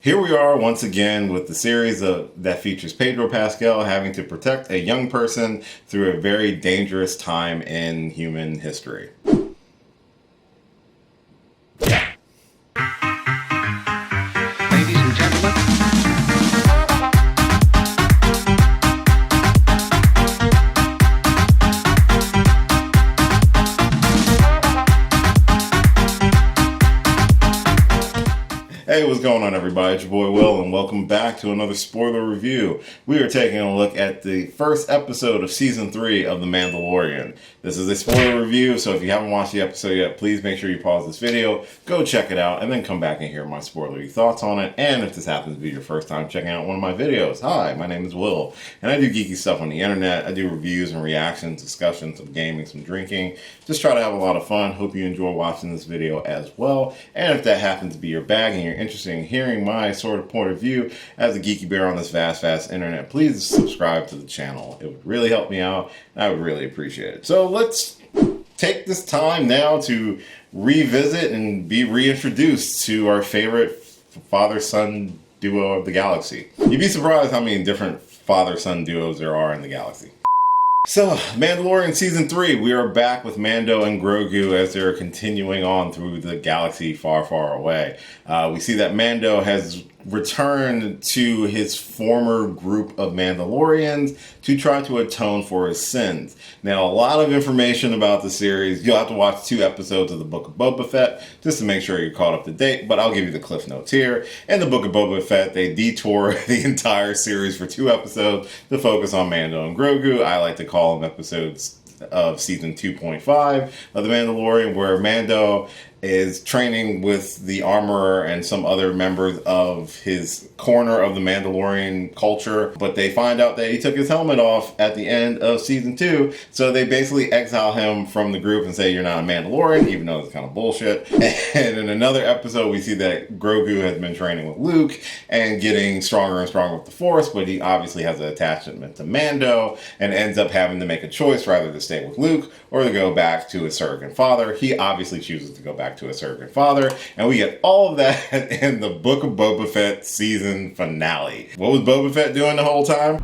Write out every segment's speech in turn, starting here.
Here we are once again with the series that features Pedro Pascal having to protect a young person through a very dangerous time in human history. Ladies and gentlemen. Hey, what's going on, everybody? It's your boy Will, and welcome back to another spoiler review. We are taking a look at the first episode of Season 3 of The Mandalorian. This is a spoiler review, so if you haven't watched the episode yet, please make sure you pause this video, go check it out, and then come back and hear my spoilery thoughts on it. And if this happens to be your first time checking out one of my videos, hi, my name is Will, and I do geeky stuff on the internet. I do reviews and reactions, discussions of gaming, some drinking. Just try to have a lot of fun. Hope you enjoy watching this video as well. And if that happens to be your bag and you're interested in hearing my sort of point of view as a geeky bear on this vast internet, please subscribe to the channel. It would really help me out, and I would really appreciate it. So let's take this time now to revisit and be reintroduced to our favorite father-son duo of the galaxy. You'd be surprised how many different father-son duos there are in the galaxy. So, Mandalorian Season 3, we are back with Mando and Grogu as they're continuing on through the galaxy far, far away. We see that Mando has returned to his former group of Mandalorians to try to atone for his sins. Now, a lot of information about the series. You'll have to watch 2 episodes of the Book of Boba Fett just to make sure you're caught up to date, but I'll give you the cliff notes here. In the Book of Boba Fett, they detour the entire series for 2 episodes to focus on Mando and Grogu. I like to call them episodes of season 2.5 of The Mandalorian, where Mando is training with the armorer and some other members of his corner of the Mandalorian culture, but they find out that he took his helmet off at the end of season 2, so they basically exile him from the group and say you're not a Mandalorian, even though it's kind of bullshit. And in another episode, we see that Grogu has been training with Luke and getting stronger and stronger with the Force, but he obviously has an attachment to Mando and ends up having to make a choice whether to stay with Luke or to go back to his surrogate father. He obviously chooses to go back to a surrogate father, and we get all of that in the Book of Boba Fett season finale. What was Boba Fett doing the whole time?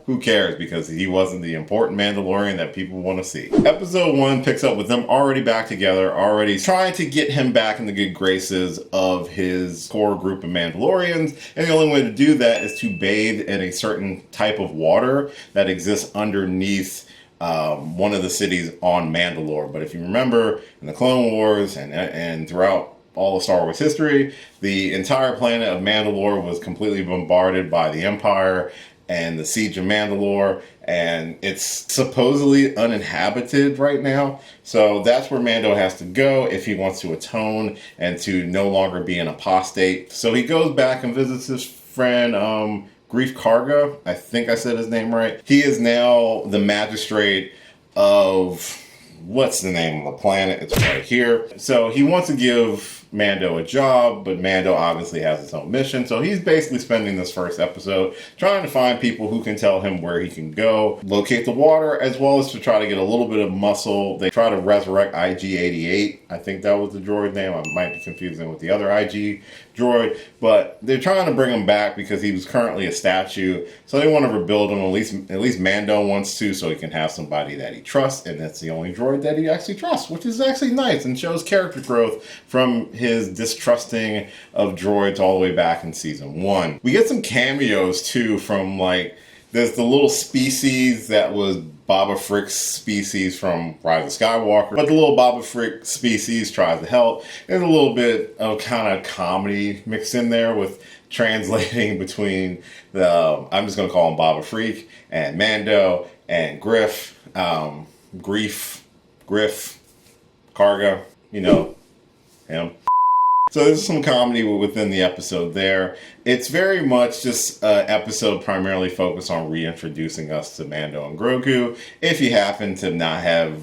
Who cares, because he wasn't the important Mandalorian that people want to see. Episode 1 picks up with them already back together, already trying to get him back in the good graces of his core group of Mandalorians, and the only way to do that is to bathe in a certain type of water that exists underneath one of the cities on Mandalore. But if you remember, in the Clone Wars and throughout all of Star Wars history, the entire planet of Mandalore was completely bombarded by the Empire and the Siege of Mandalore, and it's supposedly uninhabited right now. So that's where Mando has to go if he wants to atone and to no longer be an apostate. So he goes back and visits his friend, Grief Karga, I think I said his name right. He is now the magistrate of, what's the name of the planet? It's right here. So he wants to give Mando a job, but Mando obviously has his own mission. So he's basically spending this first episode trying to find people who can tell him where he can go, locate the water, as well as to try to get a little bit of muscle. They try to resurrect IG-88. I think that was the droid name. I might be confusing with the other IG droid, but they're trying to bring him back because he was currently a statue. So they want to rebuild him. At least Mando wants to, so he can have somebody that he trusts, and that's the only droid that he actually trusts, which is actually nice and shows character growth from his distrusting of droids all the way back in season 1. We get some cameos too from, like, there's the little species that was Boba Frick's species from Rise of Skywalker, but the little Boba Frick species tries to help. There's a little bit of kind of comedy mixed in there with translating between the, I'm just going to call him Boba Frick, and Mando, and Griff, Griff, Karga, you know, him. So there's some comedy within the episode there. It's very much just an episode primarily focused on reintroducing us to Mando and Grogu. If you happen to not have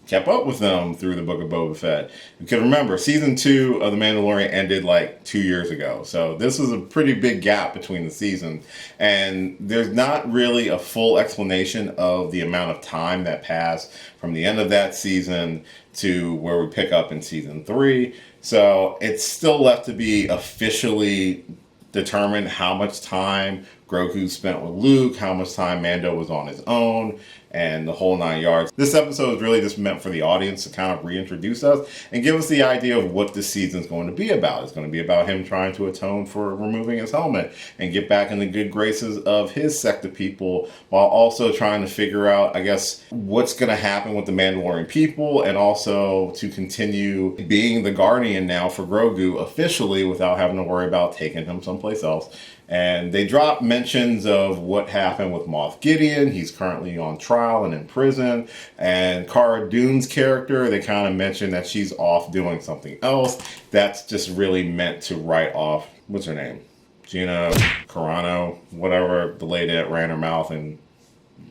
kept up with them through the Book of Boba Fett. Because remember, season 2 of The Mandalorian ended like 2 years ago. So this was a pretty big gap between the seasons. And there's not really a full explanation of the amount of time that passed from the end of that season to where we pick up in season 3. So it's still left to be officially determined how much time Grogu spent with Luke, how much time Mando was on his own, and the whole 9 yards. This episode is really just meant for the audience to kind of reintroduce us and give us the idea of what this season is going to be about. It's going to be about him trying to atone for removing his helmet and get back in the good graces of his sect of people, while also trying to figure out, I guess, what's going to happen with the Mandalorian people, and also to continue being the guardian now for Grogu officially without having to worry about taking him someplace else. And they drop mentions of what happened with Moff Gideon. He's currently on trial and in prison. And Cara Dune's character, they kind of mentioned that she's off doing something else. That's just really meant to write off, what's her name? Gina Carano, whatever, the lady that ran her mouth and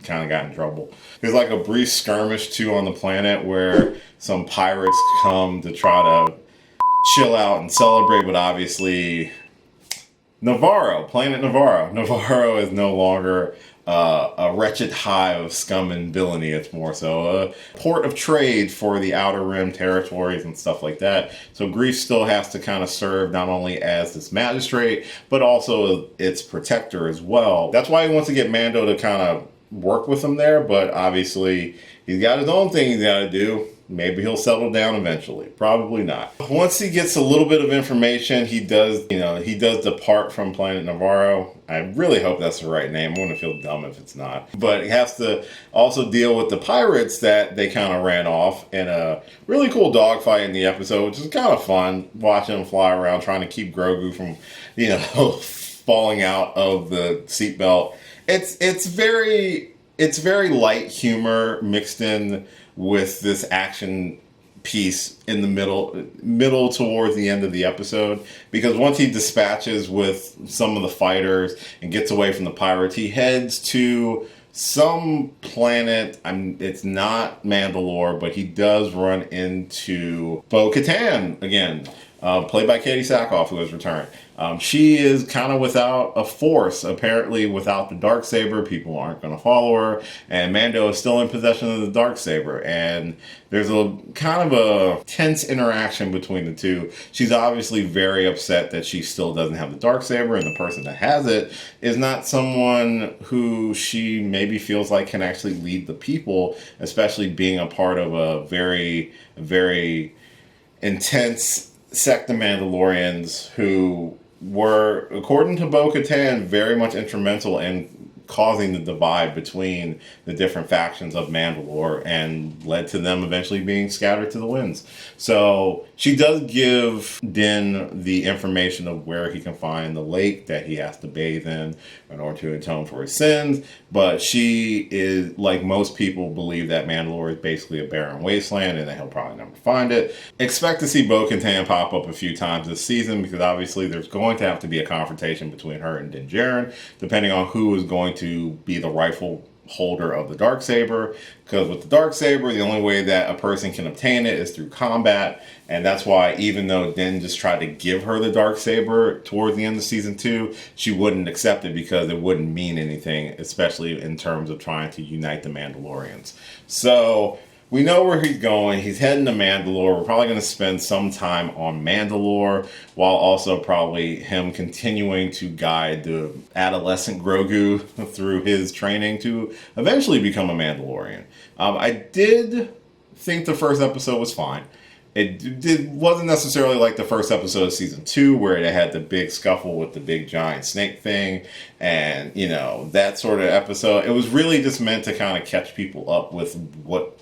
kind of got in trouble. There's like a brief skirmish too on the planet where some pirates come to try to chill out and celebrate, but obviously Planet Navarro. Navarro is no longer a wretched hive of scum and villainy. It's more so a port of trade for the Outer Rim territories and stuff like that. So Greef still has to kind of serve not only as this magistrate, but also its protector as well. That's why he wants to get Mando to kind of work with him there, but obviously he's got his own thing he's got to do. Maybe he'll settle down eventually. Probably not. Once he gets a little bit of information, he does depart from Planet Navarro. I really hope that's the right name. I'm going to feel dumb if it's not. But he has to also deal with the pirates that they kind of ran off in a really cool dogfight in the episode, which is kind of fun, watching him fly around, trying to keep Grogu from, falling out of the seatbelt. It's very light humor mixed in with this action piece in the middle towards the end of the episode, because once he dispatches with some of the fighters and gets away from the pirates, he heads to some planet. It's not Mandalore, but he does run into Bo-Katan again, played by Katie Sackhoff, who has returned. She is kind of without a force. Apparently, without the Darksaber, people aren't going to follow her. And Mando is still in possession of the Darksaber. And there's a kind of a tense interaction between the two. She's obviously very upset that she still doesn't have the Darksaber, and the person that has it is not someone who she maybe feels like can actually lead the people, especially being a part of a very, very intense sect of Mandalorians who were, according to Bo-Katan, very much instrumental in causing the divide between the different factions of Mandalore and led to them eventually being scattered to the winds. So she does give Din the information of where he can find the lake that he has to bathe in order to atone for his sins. But she is, like most people, believe that Mandalore is basically a barren wasteland and that he'll probably never find it. Expect to see Bo-Katan pop up a few times this season, because obviously there's going to have to be a confrontation between her and Din Djarin, depending on who is going to be the rightful holder of the Darksaber. Because with the Darksaber, the only way that a person can obtain it is through combat, and that's why even though Din just tried to give her the Darksaber towards the end of season 2, she wouldn't accept it because it wouldn't mean anything, especially in terms of trying to unite the Mandalorians. So we know where he's going. He's heading to Mandalore. We're probably going to spend some time on Mandalore, while also probably him continuing to guide the adolescent Grogu through his training to eventually become a Mandalorian. I did think the first episode was fine. It wasn't necessarily like the first episode of season 2, where it had the big scuffle with the big giant snake thing and, that sort of episode. It was really just meant to kind of catch people up with what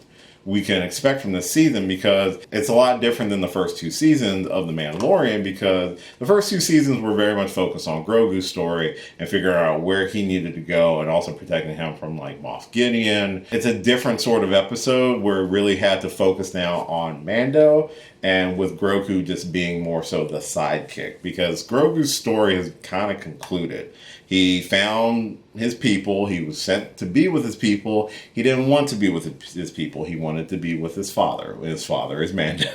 we can expect from this season, because it's a lot different than the first 2 seasons of The Mandalorian, because the first 2 seasons were very much focused on Grogu's story and figuring out where he needed to go, and also protecting him from like Moff Gideon. It's a different sort of episode where it really had to focus now on Mando, and with Grogu just being more so the sidekick, because Grogu's story has kind of concluded. He found his people. He was sent to be with his people. He didn't want to be with his people. He wanted wanted to be with his father. His father is Mando.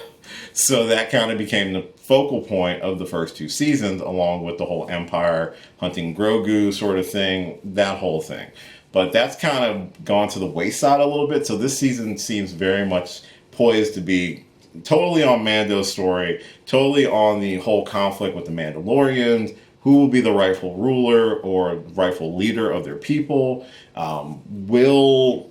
So that kind of became the focal point of the first 2 seasons, along with the whole Empire hunting Grogu sort of thing, that whole thing. But that's kind of gone to the wayside a little bit. So this season seems very much poised to be totally on Mando's story, totally on the whole conflict with the Mandalorians, who will be the rightful ruler or rightful leader of their people. Will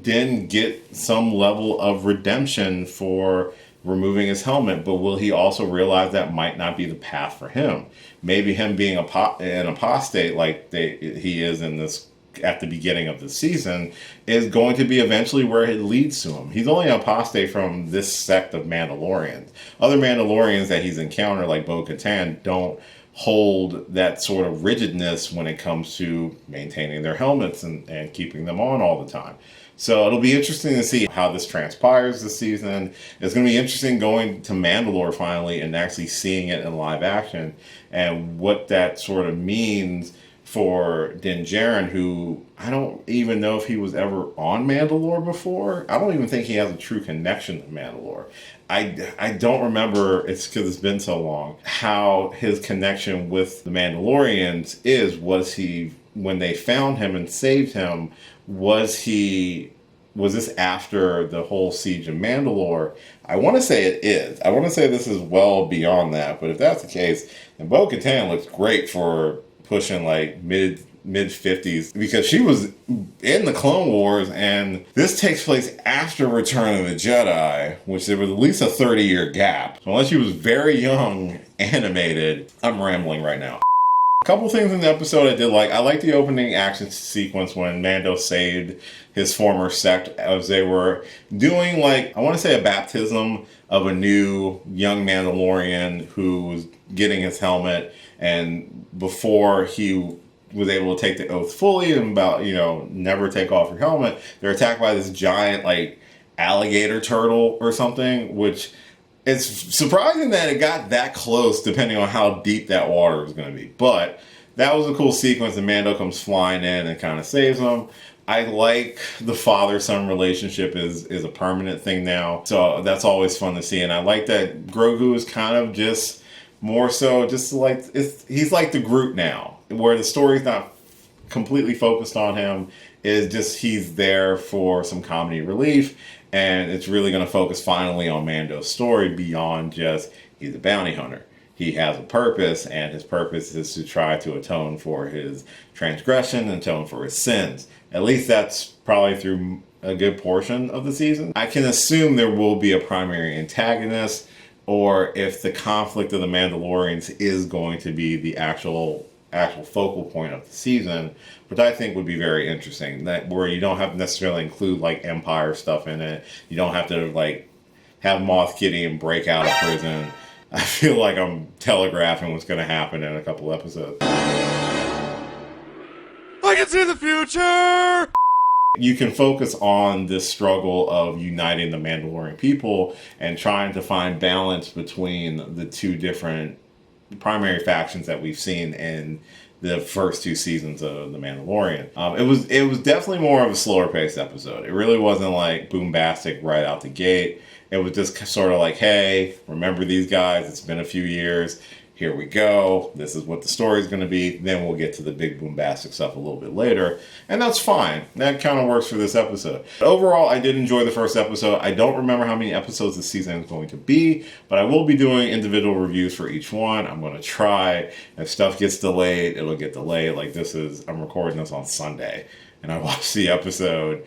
Din get some level of redemption for removing his helmet, but will he also realize that might not be the path for him? Maybe him being an apostate like he is in this at the beginning of the season is going to be eventually where it leads to him. He's only an apostate from this sect of Mandalorians. Other Mandalorians that he's encountered, like Bo-Katan, don't hold that sort of rigidness when it comes to maintaining their helmets and keeping them on all the time. So it'll be interesting to see how this transpires this season. It's going to be interesting going to Mandalore finally and actually seeing it in live action and what that sort of means for Din Djarin, who I don't even know if he was ever on Mandalore before. I don't even think he has a true connection to Mandalore. I don't remember, it's because it's been so long, how his connection with the Mandalorians is. Was he, when they found him and saved him, was this after the whole siege of Mandalore? I want to say it is. I want to say this is well beyond that. But if that's the case, then Bo-Katan looks great for pushing like mid 50s, because she was in the Clone Wars, and this takes place after Return of the Jedi, which there was at least a 30-year gap. So unless she was very young animated, I'm rambling right now. A couple things in the episode I did like. I like the opening action sequence when Mando saved his former sect as they were doing, like, I want to say a baptism of a new young Mandalorian who was getting his helmet, and before he was able to take the oath fully and about, never take off your helmet, they're attacked by this giant, like, alligator turtle or something, which it's surprising that it got that close depending on how deep that water was going to be. But that was a cool sequence, and Mando comes flying in and kind of saves him. I like the father-son relationship is a permanent thing now, so that's always fun to see. And I like that Grogu is kind of just more so just like, he's like the Groot now, where the story's not completely focused on him, is just he's there for some comedy relief, and it's really going to focus finally on Mando's story beyond just he's a bounty hunter. He has a purpose, and his purpose is to try to atone for his transgression and atone for his sins. At least that's probably through a good portion of the season. I can assume there will be a primary antagonist, or if the conflict of the Mandalorians is going to be the actual focal point of the season, which I think would be very interesting. That where you don't have to necessarily include like Empire stuff in it. You don't have to like have Moff Gideon break out of prison. I feel like I'm telegraphing what's going to happen in a couple episodes. I can see the future! You can focus on this struggle of uniting the Mandalorian people and trying to find balance between the two different primary factions that we've seen in the first 2 seasons of The Mandalorian. It was definitely more of a slower paced episode. It really wasn't like boombastic right out the gate. It was just sort of like, hey, remember these guys? It's been a few years. Here we go. This is what the story's going to be. Then we'll get to the big boombastic stuff a little bit later. And that's fine. That kind of works for this episode. Overall, I did enjoy the first episode. I don't remember how many episodes this season is going to be, but I will be doing individual reviews for each one. I'm going to try. If stuff gets delayed, it'll get delayed. Like I'm recording this on Sunday, and I watched the episode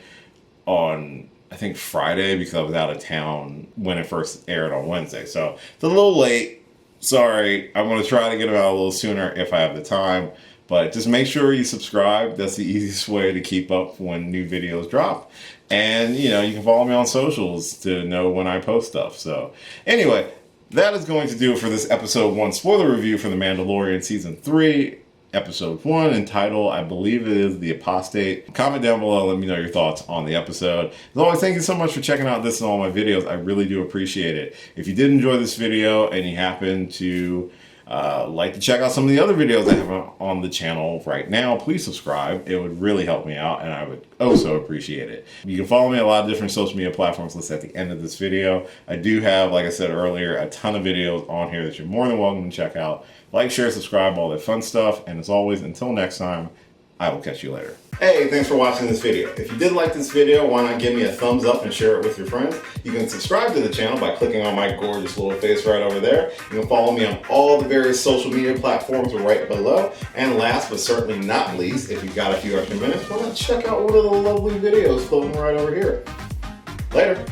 on, I think, Friday because I was out of town when it first aired on Wednesday. So it's a little late. Sorry, I'm going to try to get them out a little sooner if I have the time. But just make sure you subscribe. That's the easiest way to keep up when new videos drop. And, you can follow me on socials to know when I post stuff. So, anyway, that is going to do it for this episode 1 spoiler review for The Mandalorian Season 3. Episode 1, entitled, I believe it is The Apostate. Comment down below, let me know your thoughts on the episode. As always, thank you so much for checking out this and all my videos. I really do appreciate it. If you did enjoy this video and you happen to Like to check out some of the other videos I have on the channel right now, please subscribe. It would really help me out, and I would so appreciate it. You can follow me on a lot of different social media platforms listed at the end of this video. I do have, like I said earlier, a ton of videos on here that you're more than welcome to check out. Like, share, subscribe, all that fun stuff. And as always, until next time, I will catch you later. Hey, thanks for watching this video. If you did like this video, why not give me a thumbs up and share it with your friends? You can subscribe to the channel by clicking on my gorgeous little face right over there. You can follow me on all the various social media platforms right below. And last but certainly not least, if you've got a few extra minutes, why not check out one of the lovely videos floating right over here. Later.